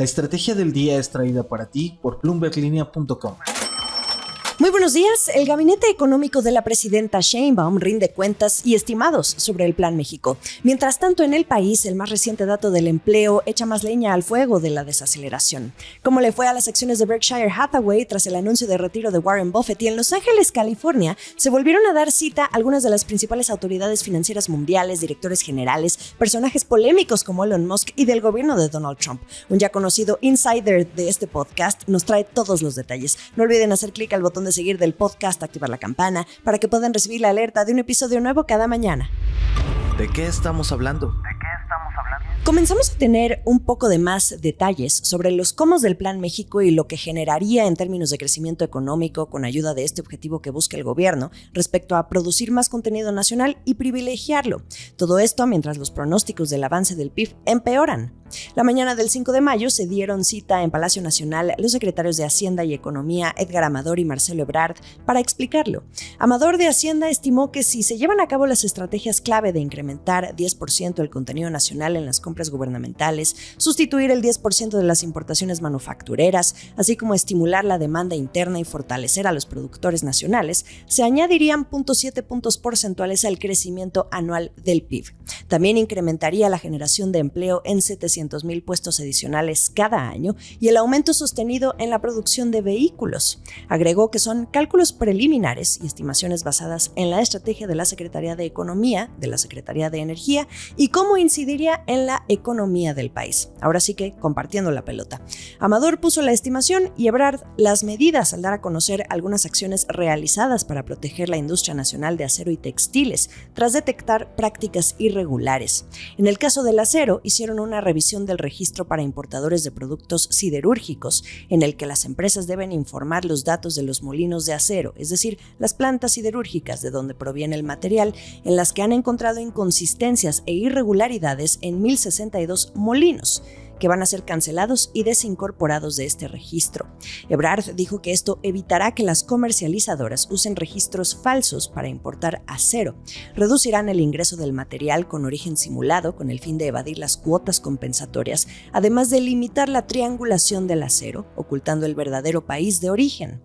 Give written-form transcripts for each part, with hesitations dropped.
La estrategia del día es traída para ti por bloomberglinea.com. Muy buenos días. El Gabinete Económico de la presidenta Sheinbaum rinde cuentas y estimados sobre el Plan México. Mientras tanto, en el país, el más reciente dato del empleo echa más leña al fuego de la desaceleración. ¿Cómo le fue a las acciones de Berkshire Hathaway tras el anuncio de retiro de Warren Buffett? Y en Los Ángeles, California, se volvieron a dar cita algunas de las principales autoridades financieras mundiales, directores generales, personajes polémicos como Elon Musk y del gobierno de Donald Trump. Un ya conocido insider de este podcast nos trae todos los detalles. No olviden hacer clic al botón de seguir del podcast, activar la campana para que puedan recibir la alerta de un episodio nuevo cada mañana. ¿De qué estamos hablando? Comenzamos a tener un poco de más detalles sobre los cómo del Plan México y lo que generaría en términos de crecimiento económico con ayuda de este objetivo que busca el gobierno respecto a producir más contenido nacional y privilegiarlo. Todo esto mientras los pronósticos del avance del PIB empeoran. La mañana del 5 de mayo se dieron cita en Palacio Nacional los secretarios de Hacienda y Economía Edgar Amador y Marcelo Ebrard para explicarlo. Amador de Hacienda estimó que si se llevan a cabo las estrategias clave de incrementar 10% el contenido nacional en las compras gubernamentales, sustituir el 10% de las importaciones manufactureras, así como estimular la demanda interna y fortalecer a los productores nacionales, se añadirían 0.7 puntos porcentuales al crecimiento anual del PIB. También incrementaría la generación de empleo en 700,000 puestos adicionales cada año y el aumento sostenido en la producción de vehículos. Agregó que son cálculos preliminares y estimaciones basadas en la estrategia de la Secretaría de Economía, de la Secretaría de Energía y cómo incidiría en la economía del país. Ahora sí que compartiendo la pelota. Amador puso la estimación y Ebrard las medidas al dar a conocer algunas acciones realizadas para proteger la industria nacional de acero y textiles tras detectar prácticas irregulares. En el caso del acero, hicieron una revisión del registro para importadores de productos siderúrgicos, en el que las empresas deben informar los datos de los molinos de acero, es decir, las plantas siderúrgicas de donde proviene el material, en las que han encontrado inconsistencias e irregularidades en 1,062 molinos, que van a ser cancelados y desincorporados de este registro. Ebrard dijo que esto evitará que las comercializadoras usen registros falsos para importar acero, reducirán el ingreso del material con origen simulado con el fin de evadir las cuotas compensatorias, además de limitar la triangulación del acero, ocultando el verdadero país de origen.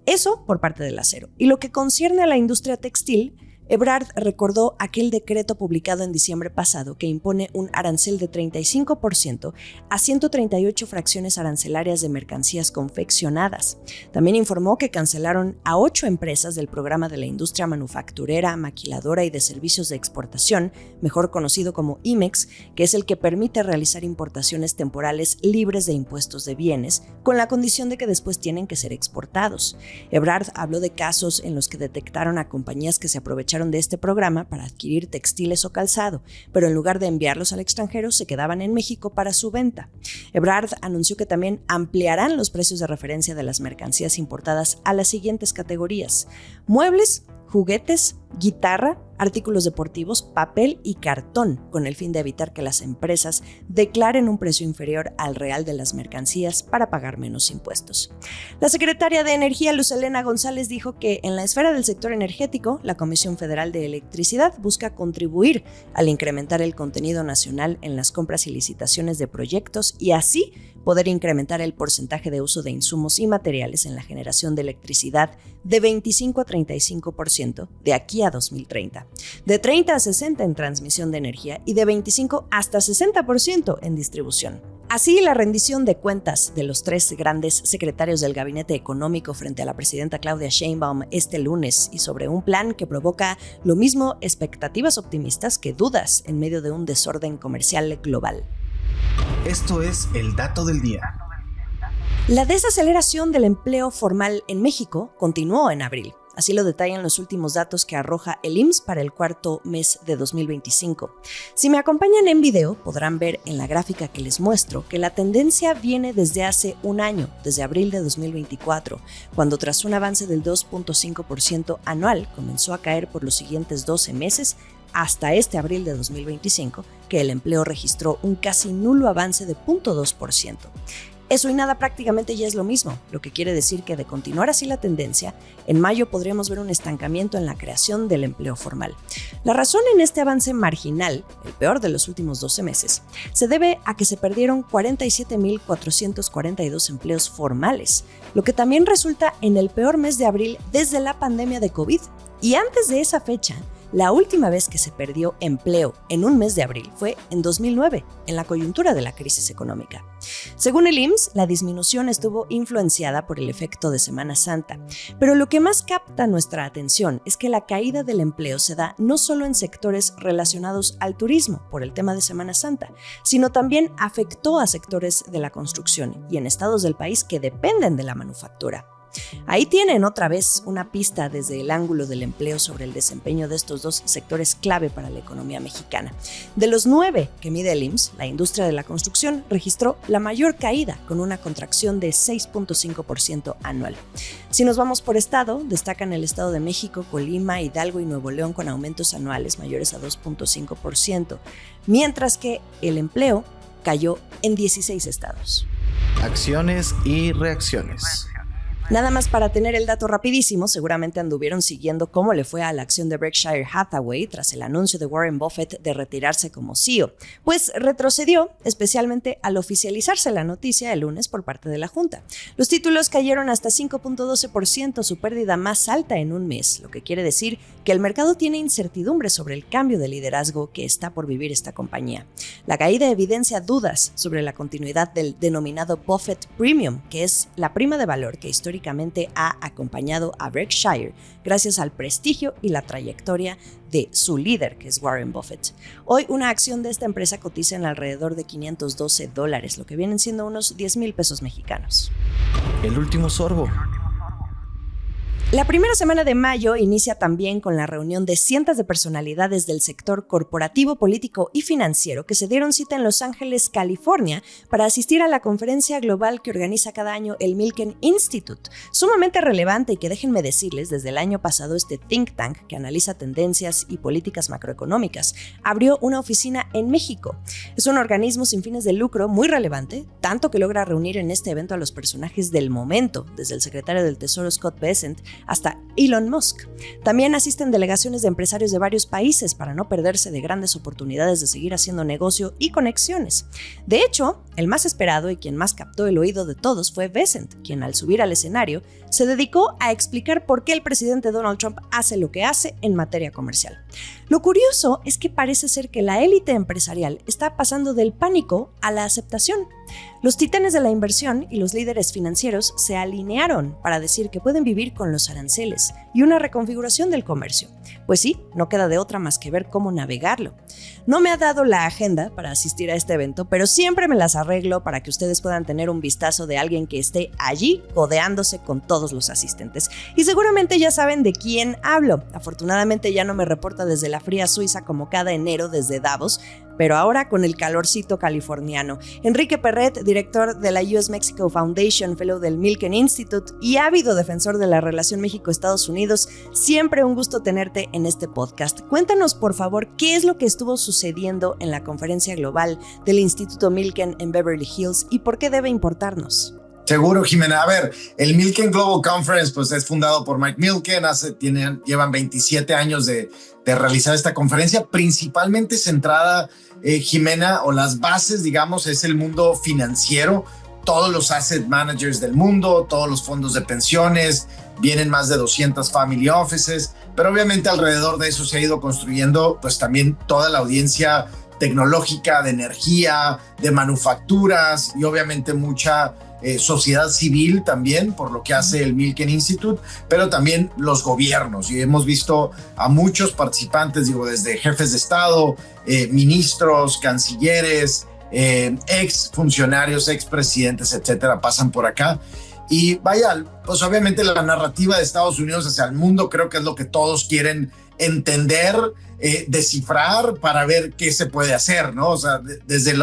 Eso por parte del acero. Y lo que concierne a la industria textil, Ebrard recordó aquel decreto publicado en diciembre pasado que impone un arancel de 35% a 138 fracciones arancelarias de mercancías confeccionadas. También informó que cancelaron a 8 empresas del programa de la industria manufacturera, maquiladora y de servicios de exportación, mejor conocido como IMEX, que es el que permite realizar importaciones temporales libres de impuestos de bienes, con la condición de que después tienen que ser exportados. Ebrard habló de casos en los que detectaron a compañías que se aprovecharon de este programa para adquirir textiles o calzado, pero en lugar de enviarlos al extranjero se quedaban en México para su venta. Ebrard anunció que también ampliarán los precios de referencia de las mercancías importadas a las siguientes categorías: muebles, juguetes, guitarra, artículos deportivos, papel y cartón, con el fin de evitar que las empresas declaren un precio inferior al real de las mercancías para pagar menos impuestos. La secretaria de Energía, Luz Helena González, dijo que en la esfera del sector energético, la Comisión Federal de Electricidad busca contribuir al incrementar el contenido nacional en las compras y licitaciones de proyectos y así poder incrementar el porcentaje de uso de insumos y materiales en la generación de electricidad de 25 a 35% de aquí a 2030, de 30 a 60% en transmisión de energía y de 25 hasta 60% en distribución. Así, la rendición de cuentas de los 3 grandes secretarios del Gabinete Económico frente a la presidenta Claudia Sheinbaum este lunes y sobre un plan que provoca lo mismo expectativas optimistas que dudas en medio de un desorden comercial global. Esto es el dato del día. La desaceleración del empleo formal en México continuó en abril. Así lo detallan los últimos datos que arroja el IMSS para el cuarto mes de 2025. Si me acompañan en video, podrán ver en la gráfica que les muestro que la tendencia viene desde hace un año, desde abril de 2024, cuando tras un avance del 2.5% anual comenzó a caer por los siguientes 12 meses, hasta este abril de 2025, que el empleo registró un casi nulo avance de 0.2%. Eso y nada prácticamente ya es lo mismo, lo que quiere decir que de continuar así la tendencia, en mayo podríamos ver un estancamiento en la creación del empleo formal. La razón en este avance marginal, el peor de los últimos 12 meses, se debe a que se perdieron 47.442 empleos formales, lo que también resulta en el peor mes de abril desde la pandemia de COVID. Y antes de esa fecha, la última vez que se perdió empleo en un mes de abril fue en 2009, en la coyuntura de la crisis económica. Según el IMSS, la disminución estuvo influenciada por el efecto de Semana Santa, pero lo que más capta nuestra atención es que la caída del empleo se da no solo en sectores relacionados al turismo por el tema de Semana Santa, sino también afectó a sectores de la construcción y en estados del país que dependen de la manufactura. Ahí tienen otra vez una pista desde el ángulo del empleo sobre el desempeño de estos dos sectores clave para la economía mexicana. De los 9 que mide el IMSS, la industria de la construcción registró la mayor caída, con una contracción de 6.5% anual. Si nos vamos por estado, destacan el Estado de México, Colima, Hidalgo y Nuevo León con aumentos anuales mayores a 2.5%, mientras que el empleo cayó en 16 estados. Acciones y reacciones. Nada más para tener el dato rapidísimo, seguramente anduvieron siguiendo cómo le fue a la acción de Berkshire Hathaway tras el anuncio de Warren Buffett de retirarse como CEO, pues retrocedió, especialmente al oficializarse la noticia el lunes por parte de la Junta. Los títulos cayeron hasta 5.12%, su pérdida más alta en un mes, lo que quiere decir que el mercado tiene incertidumbre sobre el cambio de liderazgo que está por vivir esta compañía. La caída evidencia dudas sobre la continuidad del denominado Buffett Premium, que es la prima de valor que históricamente ha acompañado a Berkshire gracias al prestigio y la trayectoria de su líder, que es Warren Buffett. Hoy una acción de esta empresa cotiza en alrededor de $512, lo que vienen siendo unos 10,000 pesos mexicanos. El último sorbo. La primera semana de mayo inicia también con la reunión de cientos de personalidades del sector corporativo, político y financiero que se dieron cita en Los Ángeles, California, para asistir a la conferencia global que organiza cada año el Milken Institute, sumamente relevante y que déjenme decirles, desde el año pasado este think tank que analiza tendencias y políticas macroeconómicas abrió una oficina en México. Es un organismo sin fines de lucro muy relevante, tanto que logra reunir en este evento a los personajes del momento, desde el secretario del Tesoro Scott Bessent hasta Elon Musk. También asisten delegaciones de empresarios de varios países para no perderse de grandes oportunidades de seguir haciendo negocio y conexiones. De hecho, el más esperado y quien más captó el oído de todos fue Bessent, quien al subir al escenario se dedicó a explicar por qué el presidente Donald Trump hace lo que hace en materia comercial. Lo curioso es que parece ser que la élite empresarial está pasando del pánico a la aceptación. Los titanes de la inversión y los líderes financieros se alinearon para decir que pueden vivir con los aranceles y una reconfiguración del comercio. Pues sí, no queda de otra más que ver cómo navegarlo. No me ha dado la agenda para asistir a este evento, pero siempre me las arreglo para que ustedes puedan tener un vistazo de alguien que esté allí codeándose con todos los asistentes. Y seguramente ya saben de quién hablo. Afortunadamente ya no me reporta desde la fría Suiza como cada enero desde Davos, pero ahora con el calorcito californiano. Enrique Perret, director de la US Mexico Foundation, fellow del Milken Institute y ávido defensor de la relación México-Estados Unidos, siempre un gusto tenerte en este podcast. Cuéntanos, por favor, qué es lo que estuvo sucediendo en la conferencia global del Instituto Milken en Beverly Hills y por qué debe importarnos. Seguro, Jimena. A ver, el Milken Global Conference pues es fundado por Mike Milken, llevan 27 años de realizar esta conferencia, principalmente centrada, Jimena, o las bases, digamos, es el mundo financiero, todos los asset managers del mundo, todos los fondos de pensiones, vienen más de 200 family offices, pero obviamente alrededor de eso se ha ido construyendo pues también toda la audiencia tecnológica, de energía, de manufacturas y obviamente mucha sociedad civil también, por lo que hace el Milken Institute, pero también los gobiernos. Y hemos visto a muchos participantes, desde jefes de Estado, ministros, cancilleres, ex funcionarios, ex presidentes, etcétera, pasan por acá. Y vaya, pues obviamente la narrativa de Estados Unidos hacia el mundo creo que es lo que todos quieren entender, descifrar para ver qué se puede hacer, ¿no? O sea, desde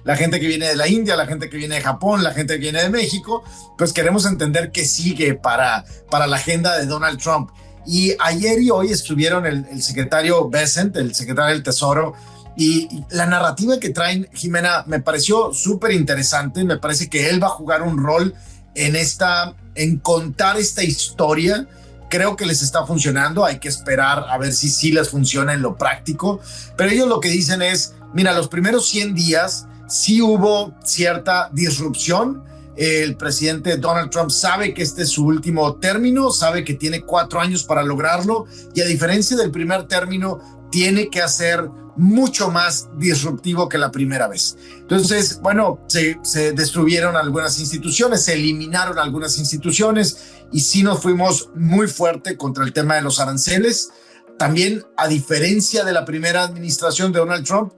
la gente que viene de la India, la gente que viene de Japón, la gente que viene de México, pues queremos entender qué sigue para la agenda de Donald Trump. Y ayer y hoy estuvieron el secretario Bessent, el secretario del Tesoro, Y la narrativa que traen, Jimena, me pareció súper interesante. Me parece que él va a jugar un rol en contar esta historia. Creo que les está funcionando. Hay que esperar a ver si sí les funciona en lo práctico. Pero ellos lo que dicen es, mira, los primeros 100 días sí hubo cierta disrupción. El presidente Donald Trump sabe que este es su último término, sabe que tiene 4 años para lograrlo y a diferencia del primer término, tiene que hacer mucho más disruptivo que la primera vez. Entonces, bueno, se destruyeron algunas instituciones, se eliminaron algunas instituciones y sí nos fuimos muy fuerte contra el tema de los aranceles. También, a diferencia de la primera administración de Donald Trump,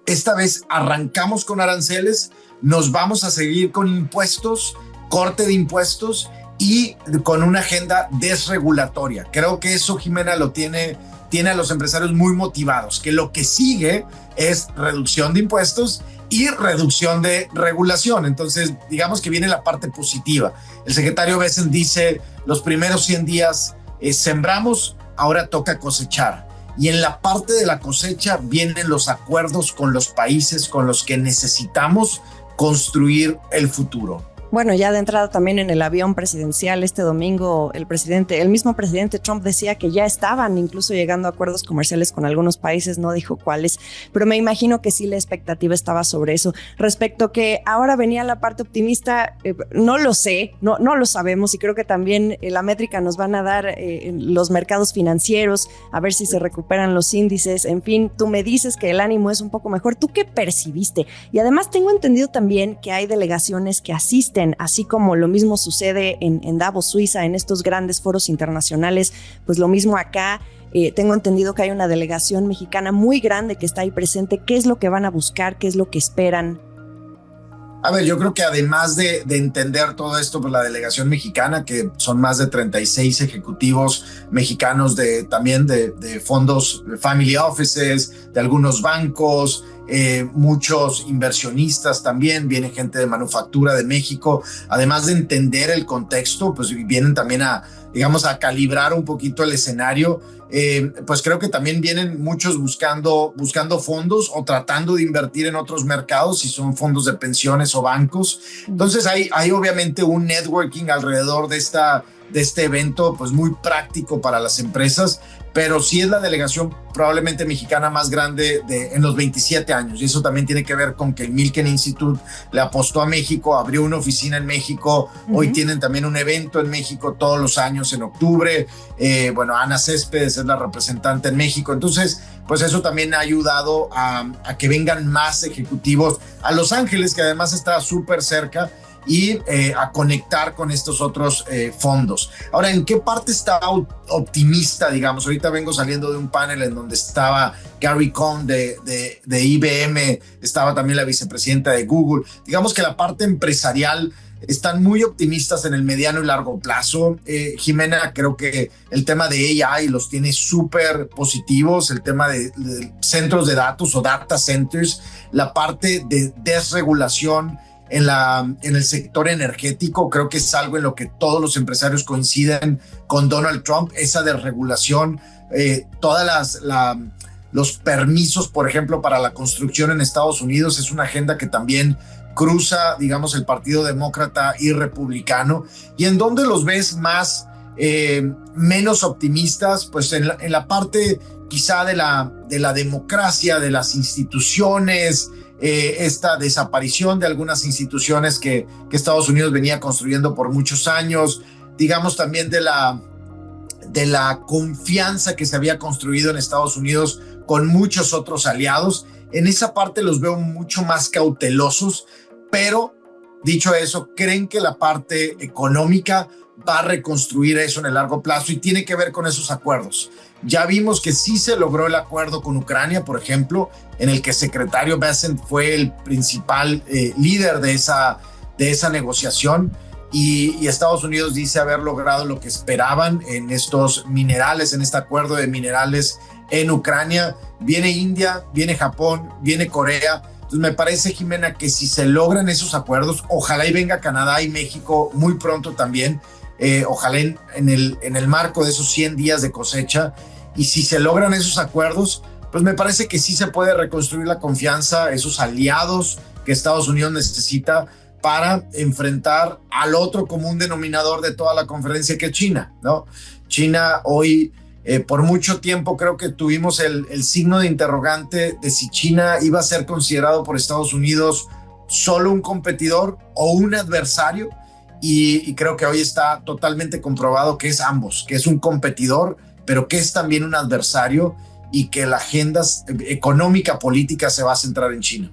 esta vez arrancamos con aranceles, nos vamos a seguir con impuestos, corte de impuestos y con una agenda desregulatoria. Creo que eso, Jimena, lo tiene a los empresarios muy motivados, que lo que sigue es reducción de impuestos y reducción de regulación. Entonces, digamos que viene la parte positiva. El secretario Bessent dice, los primeros 100 días sembramos, ahora toca cosechar. Y en la parte de la cosecha vienen los acuerdos con los países con los que necesitamos construir el futuro. Bueno, ya de entrada también en el avión presidencial este domingo, el mismo presidente Trump decía que ya estaban incluso llegando a acuerdos comerciales con algunos países, no dijo cuáles, pero me imagino que sí la expectativa estaba sobre eso. Respecto que ahora venía la parte optimista, no lo sé, no lo sabemos y creo que también la métrica nos van a dar los mercados financieros, a ver si se recuperan los índices, en fin, tú me dices que el ánimo es un poco mejor. ¿Tú qué percibiste? Y además tengo entendido también que hay delegaciones que asisten, así como lo mismo sucede en Davos, Suiza, en estos grandes foros internacionales, pues lo mismo acá. Tengo entendido que hay una delegación mexicana muy grande que está ahí presente. ¿Qué es lo que van a buscar? ¿Qué es lo que esperan? A ver, yo creo que además de entender todo esto, pues la delegación mexicana, que son más de 36 ejecutivos mexicanos también de fondos, family offices, de algunos bancos, muchos inversionistas también, viene gente de manufactura de México, además de entender el contexto, pues vienen también a calibrar un poquito el escenario. Pues creo que también vienen muchos buscando fondos o tratando de invertir en otros mercados, si son fondos de pensiones o bancos. Entonces hay obviamente un networking alrededor de este evento, pues muy práctico para las empresas, pero sí es la delegación probablemente mexicana más grande en los 27 años. Y eso también tiene que ver con que el Milken Institute le apostó a México, abrió una oficina en México. Hoy tienen también un evento en México todos los años en octubre. Bueno, Ana Céspedes es la representante en México. Entonces, pues eso también ha ayudado a que vengan más ejecutivos a Los Ángeles, que además está súper cerca, y a conectar con estos otros fondos. Ahora, ¿en qué parte está optimista, digamos? Ahorita vengo saliendo de un panel en donde estaba Gary Cohn de IBM, estaba también la vicepresidenta de Google. Digamos que la parte empresarial están muy optimistas en el mediano y largo plazo. Jimena, creo que el tema de AI los tiene súper positivos, el tema de centros de datos o data centers, la parte de desregulación en el sector energético, creo que es algo en lo que todos los empresarios coinciden con Donald Trump, esa desregulación, los permisos, por ejemplo, para la construcción en Estados Unidos es una agenda que también cruza, digamos, el Partido Demócrata y Republicano. ¿Y en dónde los ves menos optimistas? Pues en la parte quizá de la democracia, de las instituciones, esta desaparición de algunas instituciones que Estados Unidos venía construyendo por muchos años, digamos también de la confianza que se había construido en Estados Unidos con muchos otros aliados. En esa parte los veo mucho más cautelosos, pero dicho eso, creen que la parte económica va a reconstruir eso en el largo plazo y tiene que ver con esos acuerdos. Ya vimos que sí se logró el acuerdo con Ucrania, por ejemplo, en el que el secretario Bessent fue el principal líder de esa negociación y Estados Unidos dice haber logrado lo que esperaban en estos minerales, en este acuerdo de minerales en Ucrania. Viene India, viene Japón, viene Corea. Entonces me parece, Jimena, que si se logran esos acuerdos, ojalá y venga Canadá y México muy pronto también, ojalá en el marco de esos 100 días de cosecha, y si se logran esos acuerdos, pues me parece que sí se puede reconstruir la confianza, esos aliados que Estados Unidos necesita para enfrentar al otro común denominador de toda la conferencia, que es China, ¿no? China hoy, por mucho tiempo creo que tuvimos el signo de interrogante de si China iba a ser considerado por Estados Unidos solo un competidor o un adversario, y creo que hoy está totalmente comprobado que es ambos, que es un competidor, pero que es también un adversario, y que la agenda económica política se va a centrar en China.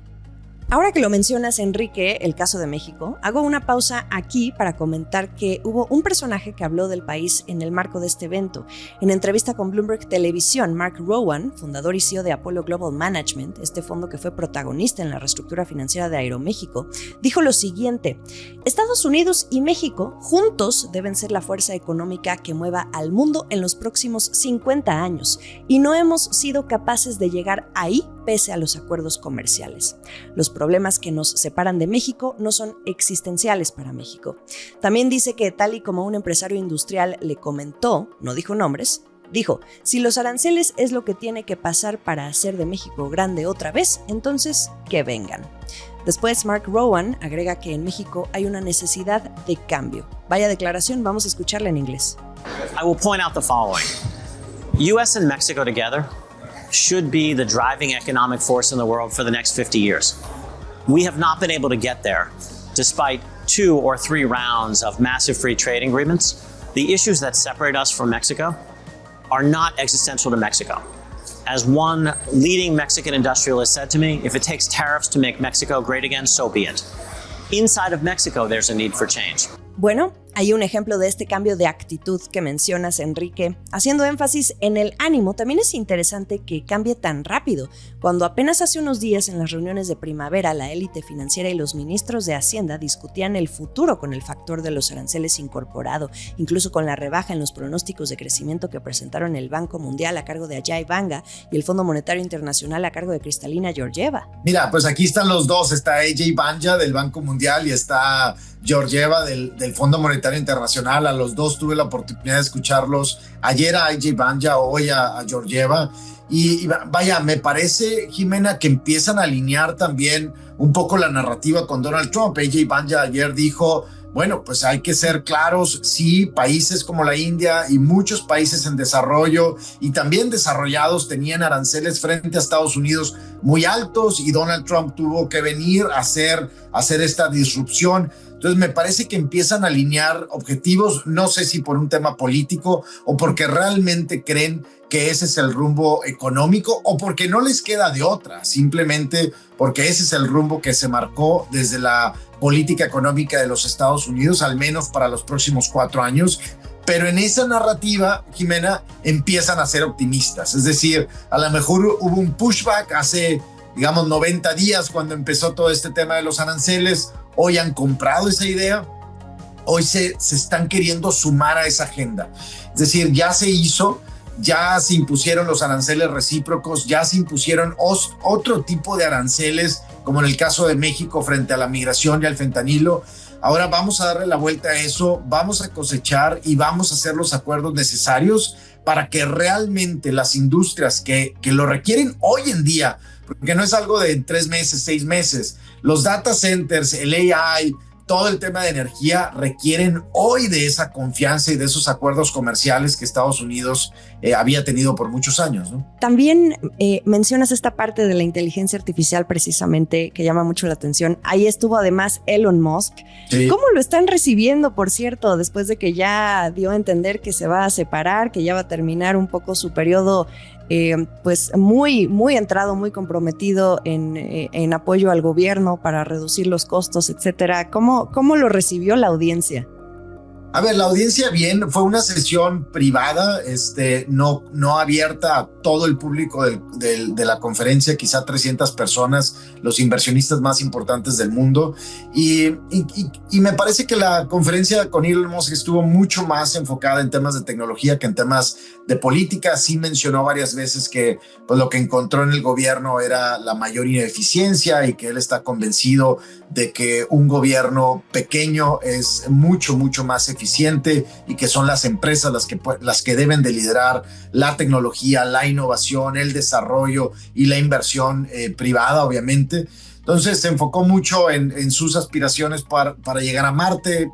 Ahora que lo mencionas, Enrique, el caso de México, hago una pausa aquí para comentar que hubo un personaje que habló del país en el marco de este evento. En entrevista con Bloomberg Televisión, Mark Rowan, fundador y CEO de Apollo Global Management, este fondo que fue protagonista en la reestructura financiera de Aeroméxico, dijo lo siguiente: Estados Unidos y México juntos deben ser la fuerza económica que mueva al mundo en los próximos 50 años, y no hemos sido capaces de llegar ahí pese a los acuerdos comerciales. Los problemas que nos separan de México no son existenciales para México. También dice que, tal y como un empresario industrial le comentó, no dijo nombres, dijo: si los aranceles es lo que tiene que pasar para hacer de México grande otra vez, entonces que vengan. Después, Mark Rowan agrega que en México hay una necesidad de cambio. Vaya declaración, vamos a escucharla en inglés. I will point out the following. U.S. and Mexico together should be the driving economic force in the world for the next 50 years. We have not been able to get there, despite 2 or 3 rounds of massive free trade agreements. The issues that separate us from Mexico are not existential to Mexico. As one leading Mexican industrialist said to me, if it takes tariffs to make Mexico great again, so be it. Inside of Mexico, there's a need for change. Bueno, hay un ejemplo de este cambio de actitud que mencionas, Enrique. Haciendo énfasis en el ánimo, también es interesante que cambie tan rápido. Cuando apenas hace unos días en las reuniones de primavera, la élite financiera y los ministros de Hacienda discutían el futuro con el factor de los aranceles incorporado, incluso con la rebaja en los pronósticos de crecimiento que presentaron el Banco Mundial a cargo de Ajay Banga y el Fondo Monetario Internacional a cargo de Kristalina Georgieva. Mira, pues aquí están los dos, está Ajay Banga del Banco Mundial y está Georgieva del Fondo Monetario Internacional. A los dos tuve la oportunidad de escucharlos ayer, a Ajay Banga, hoy a Georgieva, y vaya, me parece, Jimena, que empiezan a alinear también un poco la narrativa con Donald Trump. Ajay Banga ayer dijo: bueno, pues hay que ser claros, sí, países como la India y muchos países en desarrollo y también desarrollados tenían aranceles frente a Estados Unidos muy altos, y Donald Trump tuvo que venir a hacer esta disrupción. Entonces me parece que empiezan a alinear objetivos, no sé si por un tema político o porque realmente creen que ese es el rumbo económico, o porque no les queda de otra, simplemente porque ese es el rumbo que se marcó desde la política económica de los Estados Unidos, al menos para los próximos 4 años. Pero en esa narrativa, Jimena, empiezan a ser optimistas. Es decir, a lo mejor hubo un pushback hace, digamos, 90 días cuando empezó todo este tema de los aranceles. Hoy han comprado esa idea, hoy se están queriendo sumar a esa agenda. Es decir, ya se hizo, ya se impusieron los aranceles recíprocos, ya se impusieron otro tipo de aranceles, como en el caso de México frente a la migración y al fentanilo. Ahora vamos a darle la vuelta a eso, vamos a cosechar y vamos a hacer los acuerdos necesarios para que realmente las industrias que lo requieren hoy en día, porque no es algo de 3 meses, 6 meses, los data centers, el AI, todo el tema de energía requieren hoy de esa confianza y de esos acuerdos comerciales que Estados Unidos había tenido por muchos años, ¿no? También mencionas esta parte de la inteligencia artificial precisamente que llama mucho la atención. Ahí estuvo además Elon Musk. Sí. ¿Cómo lo están recibiendo, por cierto, después de que ya dio a entender que se va a separar, que ya va a terminar un poco su periodo pues muy entrado, muy comprometido en apoyo al gobierno para reducir los costos, etcétera? ¿Cómo lo recibió la audiencia? A ver, la audiencia bien, fue una sesión privada, no abierta a todo el público de la conferencia, quizá 300 personas, los inversionistas más importantes del mundo. Y me parece que la conferencia con Elon Musk estuvo mucho más enfocada en temas de tecnología que en temas de política. Sí mencionó varias veces que pues, lo que encontró en el gobierno era la mayor ineficiencia y que él está convencido de que un gobierno pequeño es mucho más eficiente eficiente y que son las empresas las que deben de liderar la tecnología, la innovación, el desarrollo y la inversión privada, obviamente. Entonces se enfocó mucho en sus aspiraciones para llegar a Marte.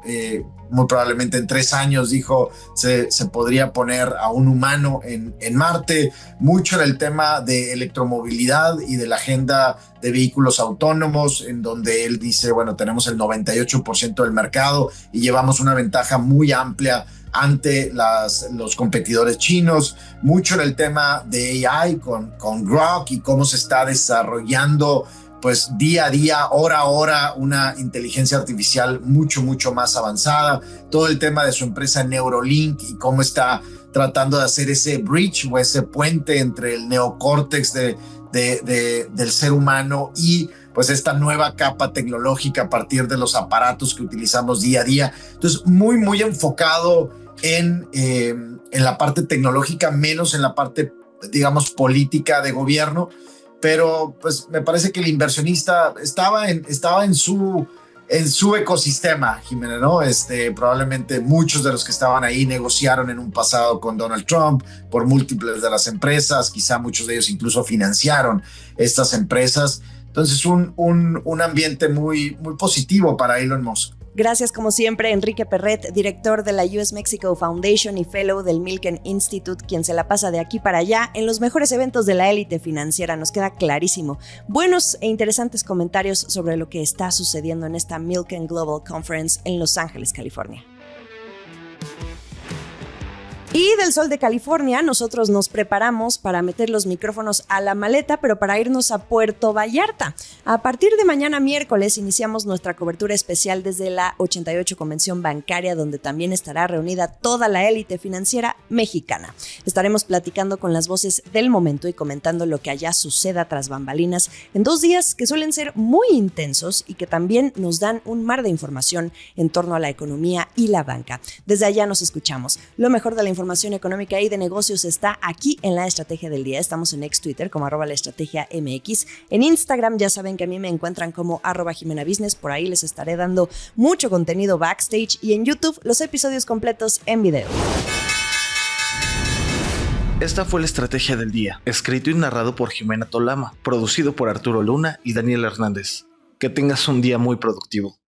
Muy probablemente en 3 años, dijo, se podría poner a un humano en Marte. Mucho en el tema de electromovilidad y de la agenda de vehículos autónomos, en donde él dice, bueno, tenemos el 98% del mercado y llevamos una ventaja muy amplia ante los competidores chinos. Mucho en el tema de AI con Grok y cómo se está desarrollando pues día a día, hora a hora, una inteligencia artificial mucho más avanzada. Todo el tema de su empresa Neuralink y cómo está tratando de hacer ese bridge o ese puente entre el neocórtex del ser humano y pues esta nueva capa tecnológica a partir de los aparatos que utilizamos día a día. Entonces, muy enfocado en la parte tecnológica, menos en la parte, digamos, política de gobierno. Pero pues me parece que el inversionista estaba en su ecosistema, Jimena, ¿no? Probablemente muchos de los que estaban ahí negociaron en un pasado con Donald Trump por múltiples de las empresas, quizá muchos de ellos incluso financiaron estas empresas. Entonces un ambiente muy positivo para Elon Musk. Gracias como siempre, Enrique Perret, director de la US Mexico Foundation y fellow del Milken Institute, quien se la pasa de aquí para allá en los mejores eventos de la élite financiera. Nos queda clarísimo. Buenos e interesantes comentarios sobre lo que está sucediendo en esta Milken Global Conference en Los Ángeles, California. Y del sol de California, nosotros nos preparamos para meter los micrófonos a la maleta, pero para irnos a Puerto Vallarta. A partir de mañana miércoles iniciamos nuestra cobertura especial desde la 88 Convención Bancaria, donde también estará reunida toda la élite financiera mexicana. Estaremos platicando con las voces del momento y comentando lo que allá suceda tras bambalinas en 2 días que suelen ser muy intensos y que también nos dan un mar de información en torno a la economía y la banca. Desde allá nos escuchamos. Lo mejor de la información económica y de negocios está aquí en La Estrategia del Día. Estamos en Twitter como @laestrategiamx. En Instagram ya saben que a mí me encuentran como @JimenaBusiness. Por ahí les estaré dando mucho contenido backstage y en YouTube los episodios completos en video. Esta fue La Estrategia del Día, escrito y narrado por Jimena Tolama, producido por Arturo Luna y Daniel Hernández. Que tengas un día muy productivo.